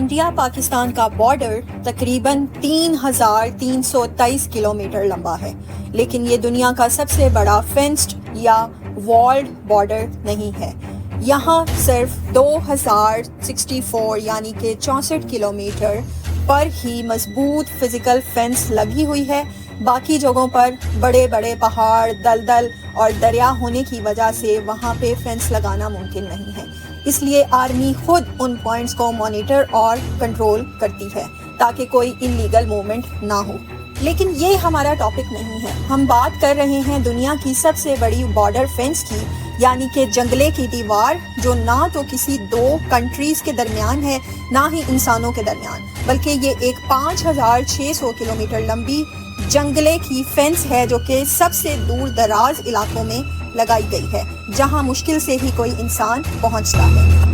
India Pakistan کا border تقریباً 3,323 kilometre لمبا ہے، لیکن یہ دنیا کا سب سے بڑا فینسڈ یا والڈ بارڈر نہیں ہے۔ یہاں صرف 2064 یعنی کہ 64 کلومیٹر پر ہی مضبوط فزیکل فینس لگی ہوئی ہے۔ باقی جگہوں پر بڑے بڑے پہاڑ، دلدل اور دریا ہونے کی وجہ سے وہاں پہ فینس لگانا ممکن نہیں ہے، اس لیے آرمی خود ان پوائنٹس کو مانیٹر اور کنٹرول کرتی ہے تاکہ کوئی انلیگل موومنٹ نہ ہو۔ لیکن یہ ہمارا ٹاپک نہیں ہے، ہم بات کر رہے ہیں دنیا کی سب سے بڑی بارڈر فینس کی، یعنی کہ جنگلے کی دیوار، جو نہ تو کسی دو کنٹریز کے درمیان ہے نہ ہی انسانوں کے درمیان، بلکہ یہ ایک 5,600 کلومیٹر لمبی جنگلے کی فینس ہے جو کہ سب سے دور دراز علاقوں میں لگائی گئی ہے، جہاں مشکل سے ہی کوئی انسان پہنچتا ہے۔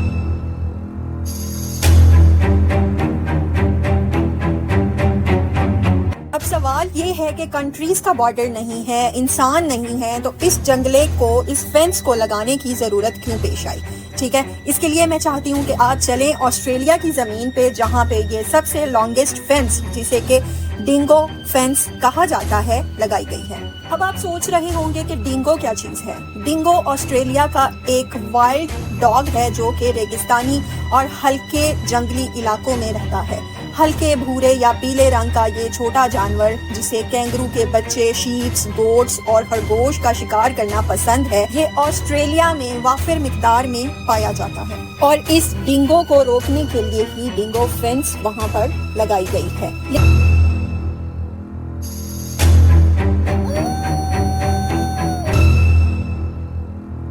اب سوال یہ ہے کہ کنٹریز کا بارڈر نہیں ہے، انسان نہیں ہے، تو اس جنگلے کو، اس فینس کو لگانے کی ضرورت کیوں پیش آئی؟ ٹھیک ہے، اس کے لیے میں چاہتی ہوں کہ آج چلیں آسٹریلیا کی زمین پہ، جہاں پہ یہ سب سے لانگسٹ فینس، جسے کہ ڈینگو فینس کہا جاتا ہے، لگائی گئی ہے۔ اب آپ سوچ رہے ہوں گے کہ ڈینگو کیا چیز ہے؟ ڈینگو آسٹریلیا کا ایک وائلڈ ڈاگ ہے جو کہ ریگستانی اور ہلکے جنگلی علاقوں میں رہتا ہے۔ ہلکے بھورے یا پیلے رنگ کا یہ چھوٹا جانور، جسے کینگرو کے بچے، شیپس، گوٹس اور خرگوش کا شکار کرنا پسند ہے، یہ آسٹریلیا میں وافر مقدار میں پایا جاتا ہے، اور اس ڈینگو کو روکنے کے لیے ہی ڈینگو فینس وہاں پر لگائی گئی ہے۔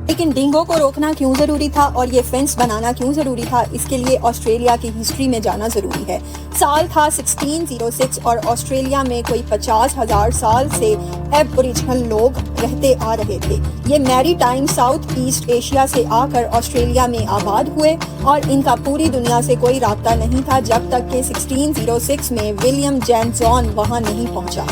لیکن ڈینگو کو روکنا کیوں ضروری تھا اور یہ فینس بنانا کیوں ضروری تھا؟ اس کے لیے آسٹریلیا کی ہسٹری میں جانا ضروری ہے۔ سال تھا 1606 اور آسٹریلیا میں کوئی 50,000 سال سے ایب اوریجنل لوگ رہتے آ رہے تھے۔ یہ میری ٹائم ساؤتھ ایسٹ ایشیا سے آ کر آسٹریلیا میں آباد ہوئے، اور ان کا پوری دنیا سے کوئی رابطہ نہیں تھا جب تک کہ 1606 میں ولیم جینسون وہاں نہیں پہنچا۔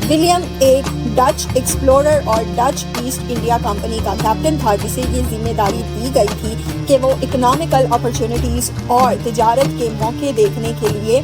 ولیم ایک ڈچ ایکسپلورر اور ڈچ ایسٹ انڈیا کمپنی کا کیپٹن تھا، جسے یہ ذمہ داری دی گئی تھی کہ وہ اکنامیکل اپرچونٹیز اور تجارت کے موقع دیکھنے کے لیے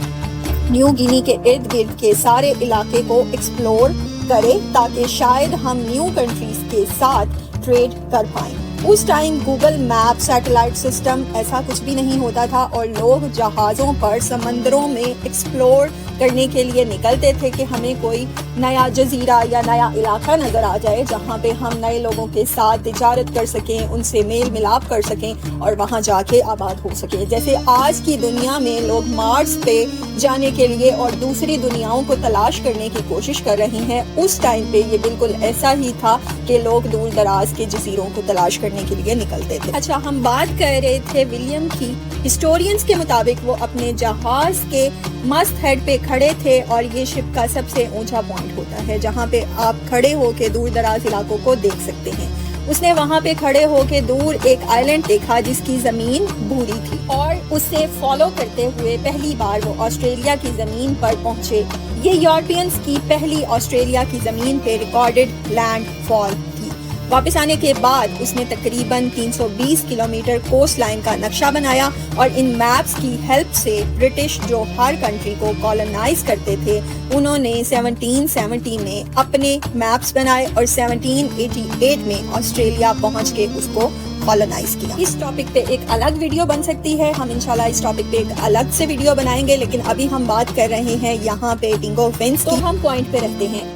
نیو گینی کے ارد گرد کے سارے علاقے کو ایکسپلور کرے، تاکہ شاید ہم نیو کنٹریز کے ساتھ ٹریڈ کر پائیں۔ اس time Google map, satellite system ایسا کچھ بھی نہیں ہوتا تھا، اور لوگ جہازوں پر سمندروں میں ایکسپلور کرنے کے لیے نکلتے تھے کہ ہمیں کوئی نیا جزیرہ یا نیا علاقہ نظر آ جائے جہاں پہ ہم نئے لوگوں کے ساتھ تجارت کر سکیں، ان سے میل ملاپ کر سکیں اور وہاں جا کے آباد ہو سکیں۔ جیسے آج کی دنیا میں لوگ مارس پہ جانے کے لیے اور دوسری دنیاؤں کو تلاش کرنے کی کوشش کر رہے ہیں، اس ٹائم پہ یہ بالکل ایسا ہی تھا کہ لوگ دور دراز کے جزیروں کو تلاش کرنے کے لیے نکلتے تھے۔ اچھا، ہم بات کر رہے تھے ولیم کی۔ ہسٹورینز کے مطابق وہ اپنے جہاز کے مسٹ ہیڈ پہ کھڑے تھے، اور یہ شپ کا سب سے اونچا پوائنٹ ہوتا ہے جہاں پہ آپ کھڑے ہو کے دور دراز علاقوں کو دیکھ سکتے ہیں۔ اس نے وہاں پہ کھڑے ہو کے دور ایک آئلینڈ دیکھا جس کی زمین بھوری تھی، اور اسے فالو کرتے ہوئے پہلی بار وہ آسٹریلیا کی زمین پر پہنچے۔ یہ یورپینز کی پہلی آسٹریلیا کی زمین پہ ریکارڈڈ لینڈ فال تھی۔ واپس آنے کے بعد اس نے تقریباً 320 کلومیٹر کوسٹ لائن کا نقشہ بنایا، اور ان میپس کی ہیلپ سے برٹش جو ہر کنٹری کو کالونائز کرتے تھے، انہوں نے 1770 میں اپنے میپس بنائے، اور 1788 میں آسٹریلیا پہنچ کے اس کو کالونائز کیا۔ اس ٹاپک پہ ایک الگ ویڈیو بن سکتی ہے، ہم انشاءاللہ اس ٹاپک پہ ایک الگ سے ویڈیو بنائیں گے، لیکن ابھی ہم بات کر رہے ہیں یہاں پہ ڈینگو فینس کی۔ تو ہم پوائنٹ پہ رہتے ہیں۔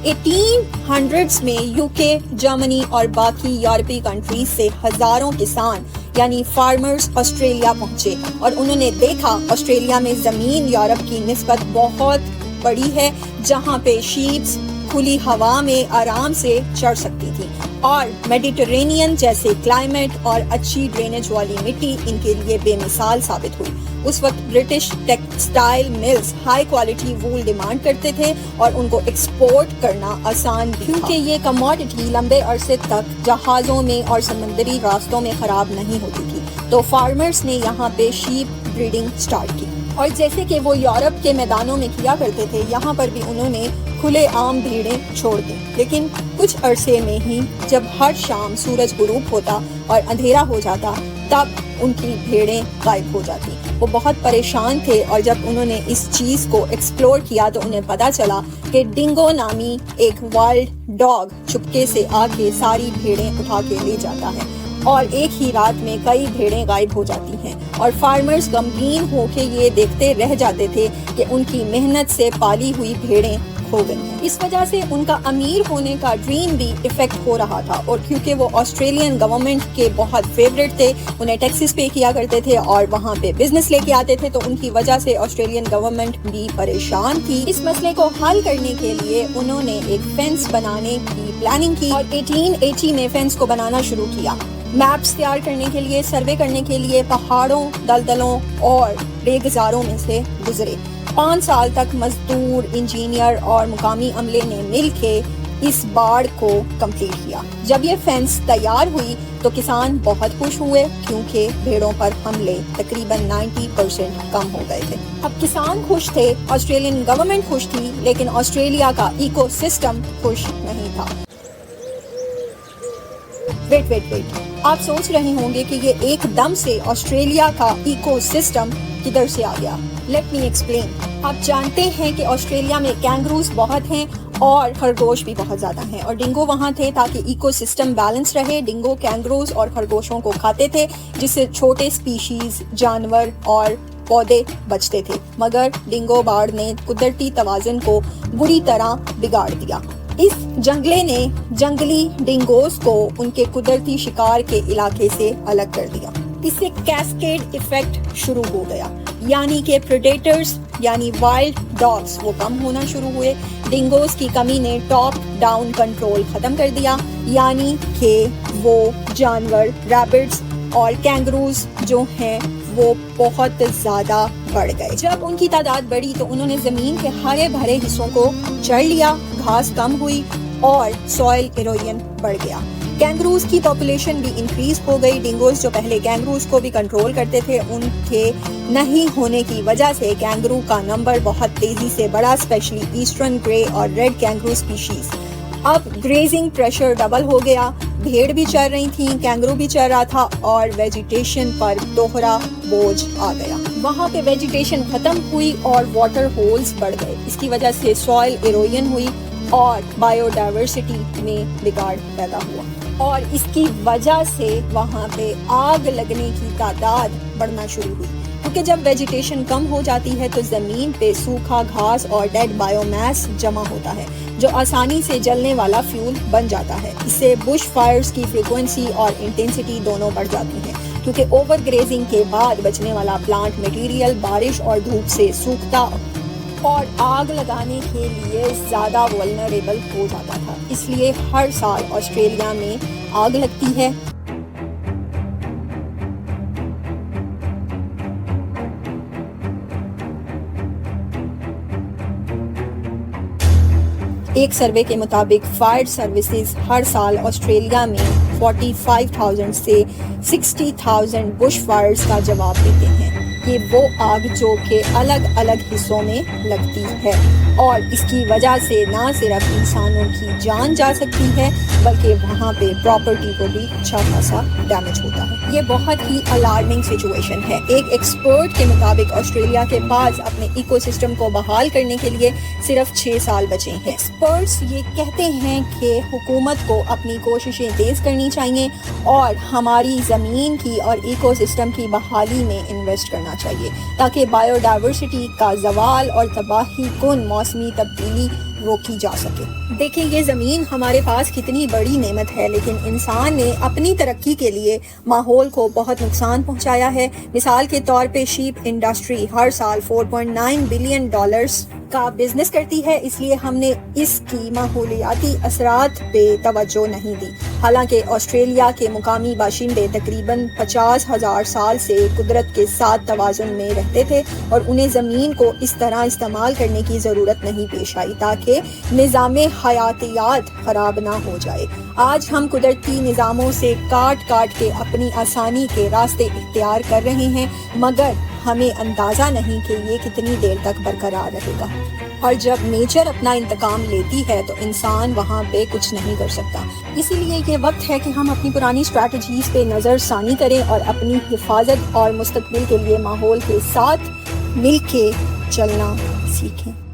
1800s میں UK، جرمنی اور باقی یورپی کنٹریز سے ہزاروں کسان یعنی فارمرز آسٹریلیا پہنچے، اور انہوں نے دیکھا آسٹریلیا میں زمین یورپ کی نسبت بہت بڑی ہے، جہاں پہ شیپس کھلی ہوا میں آرام سے چڑھ سکتی تھی، اور میڈیٹرینین جیسے کلائمیٹ اور اچھی ڈرینیج والی مٹی ان کے لیے بے مثال ثابت ہوئی۔ اس وقت British textile mills high quality وول ڈیمانڈ کرتے تھے، اور ان کو ایکسپورٹ کرنا آسان بھی، کیونکہ یہ کموڈٹی لمبے عرصے تک جہازوں میں اور سمندری راستوں میں خراب نہیں ہوتی تھی۔ تو فارمرز نے یہاں پہ شیپ بریڈنگ سٹارٹ کی، اور جیسے کہ وہ یورپ کے میدانوں میں کیا کرتے تھے، یہاں پر بھی انہوں نے کھلے عام بھیڑیں چھوڑ دیں، لیکن کچھ عرصے میں ہی جب ہر شام سورج غروب ہوتا اور اندھیرا ہو جاتا تب ان کی بھیڑیں غائب ہو جاتی۔ وہ بہت پریشان تھے اور جب انہوں نے اس چیز کو ایکسپلور کیا تو انہیں پتا چلا کہ ڈنگو نامی ایک وائلڈ ڈاگ چپکے سے آ کے ساری بھیڑیں اٹھا کے لے جاتا ہے اور ایک ہی رات میں کئی بھیڑیں غائب ہو جاتی ہیں، اور فارمرز غمگین ہو کے یہ دیکھتے رہ جاتے تھے کہ ان کی محنت سے پالی ہوئی بھیڑیں ہو گئی ہیں۔ اس وجہ سے ان کا امیر ہونے کا ڈریم بھی افیکٹ ہو رہا تھا، اور کیونکہ وہ آسٹریلین گورنمنٹ کے بہت فیوریٹ تھے، انہیں ٹیکسز پے کیا کرتے تھے اور وہاں پہ بزنس لے کے آتے تھے، تو ان کی وجہ سے آسٹریلین گورنمنٹ بھی پریشان تھی۔ اس مسئلے کو حل کرنے کے لیے انہوں نے ایک فینس بنانے کی پلاننگ کی اور 1880 میں فینس کو بنانا شروع کیا۔ میپس تیار کرنے کے لیے، سروے کرنے کے لیے پہاڑوں، دلدلوں اور ریگزاروں میں سے گزرے۔ 5 سال تک مزدور، انجینئر اور مقامی عملے نے مل کے اس باڑ کو کمپلیٹ کیا۔ جب یہ فینس تیار ہوئی تو کسان بہت خوش ہوئے کیونکہ بھیڑوں پر حملے تقریباً 90% کم ہو گئے تھے۔ اب کسان خوش تھے، آسٹریلین گورنمنٹ خوش تھی، لیکن آسٹریلیا کا ایکو سسٹم خوش نہیں تھا۔ ویٹ آپ سوچ رہے ہوں گے کہ یہ ایک دم سے آسٹریلیا کا ایکو سسٹم کدھر سے آ گیا؟ Let me explain. آپ جانتے ہیں کہ آسٹریلیا میں کینگروز بہت ہیں اور خرگوش بھی بہت زیادہ ہیں، اور ڈنگو وہاں تھے تاکہ ایکو سسٹم بیلنس رہے۔ ڈنگو کینگروز اور خرگوشوں کو کھاتے تھے، جس سے چھوٹے سپیشیز، جانور اور پودے بچتے تھے، مگر ڈنگو باڑ نے قدرتی توازن کو بری طرح بگاڑ دیا۔ اس جنگلے نے جنگلی ڈنگوز کو ان کے قدرتی شکار کے علاقے سے الگ کر دیا۔ اس سے کیسکیڈ ایفیکٹ شروع ہو گیا، یعنی کہ پریڈیٹرز یعنی وائلڈ ڈاگز وہ کم ہونا شروع ہوئے۔ ڈنگوز کی کمی نے ٹاپ ڈاؤن کنٹرول ختم کر دیا، یعنی کہ وہ جانور، ریبٹس اور کینگروز جو ہیں وہ بہت زیادہ بڑھ گئے۔ جب ان کی تعداد بڑھی تو انہوں نے زمین کے ہرے بھرے حصوں کو چڑھ لیا، گھاس کم ہوئی اور سوئل ایروژن بڑھ گیا۔ کینگروز کی پاپولیشن بھی انکریز ہو گئی۔ ڈنگوز جو پہلے کینگروز کو بھی کنٹرول کرتے تھے، ان کے نہیں ہونے کی وجہ سے کینگرو کا نمبر بہت تیزی سے بڑھا، اسپیشلی ایسٹرن گرے اور ریڈ کینگرو سپیشیز۔ اب گریزنگ پریشر ڈبل ہو گیا، بھیڑ بھی چر رہی تھیں، کینگرو بھی چر رہا تھا اور ویجیٹیشن پر دوہرا بوجھ آ گیا۔ وہاں پہ ویجیٹیشن ختم ہوئی اور واٹر ہولز بڑھ گئے۔ اس کی وجہ سے سوئل ایروژن ہوئی اور بایو ڈائیورسٹی میں بگاڑ پیدا ہوا، اور اس کی وجہ سے وہاں پہ آگ لگنے کی تعداد بڑھنا شروع ہوئی، کیونکہ جب ویجیٹیشن کم ہو جاتی ہے تو زمین پہ سوکھا گھاس اور ڈیڈ بایو میس جمع ہوتا ہے، جو آسانی سے جلنے والا فیول بن جاتا ہے۔ اس سے بش فائرز کی فریکوینسی اور انٹینسٹی دونوں بڑھ جاتی ہیں، کیونکہ اوور گریزنگ کے بعد بچنے والا پلانٹ مٹیریل بارش اور دھوپ سے سوکھتا اور آگ لگانے کے لیے زیادہ ولنریبل ہو جاتا تھا۔ اس لیے ہر سال آسٹریلیا میں آگ لگتی ہے۔ ایک سروے کے مطابق فائر سروسز ہر سال آسٹریلیا میں 45,000 سے 60,000 بش فائرز کا جواب دیتے ہیں۔ یہ وہ آگ جو کہ الگ الگ حصوں میں لگتی ہے، اور اس کی وجہ سے نہ صرف انسانوں کی جان جا سکتی ہے بلکہ وہاں پہ پراپرٹی کو بھی اچھا خاصا ڈیمیج ہوتا ہے۔ یہ بہت ہی الارمنگ سچویشن ہے۔ ایک ایکسپرٹ کے مطابق آسٹریلیا کے پاس اپنے ایکو سسٹم کو بحال کرنے کے لیے صرف 6 سال بچے ہیں۔ ایکسپرٹس یہ کہتے ہیں کہ حکومت کو اپنی کوششیں تیز کرنی چاہیے اور ہماری زمین کی اور ایکو سسٹم کی بحالی میں انویسٹ کرنا چاہیے، تاکہ بایو ڈائیورسٹی کا زوال اور تباہی کن موسمی تبدیلی روکی جا سکے۔ دیکھیں یہ زمین ہمارے پاس کتنی بڑی نعمت ہے، لیکن انسان نے اپنی ترقی کے لیے ماحول کو بہت نقصان پہنچایا ہے۔ مثال کے طور پہ شیپ انڈسٹری ہر سال $4.9 بلین کا بزنس کرتی ہے، اس لیے ہم نے اس کی ماحولیاتی اثرات پہ توجہ نہیں دی۔ حالانکہ آسٹریلیا کے مقامی باشندے تقریباً 50,000 سال سے قدرت کے ساتھ توازن میں رہتے تھے، اور انہیں زمین کو اس طرح استعمال کرنے کی ضرورت نہیں پیش آئی تاکہ نظام حیاتیات خراب نہ ہو جائے۔ آج ہم قدرتی نظاموں سے کاٹ کے اپنی آسانی کے راستے اختیار کر رہے ہیں، مگر ہمیں اندازہ نہیں کہ یہ کتنی دیر تک برقرار رہے گا۔ اور جب نیچر اپنا انتقام لیتی ہے تو انسان وہاں پہ کچھ نہیں کر سکتا. اسی لیے یہ وقت ہے کہ ہم اپنی پرانی اسٹریٹجیز پہ نظر ثانی کریں اور اپنی حفاظت اور مستقبل کے لیے ماحول کے ساتھ مل کے چلنا سیکھیں.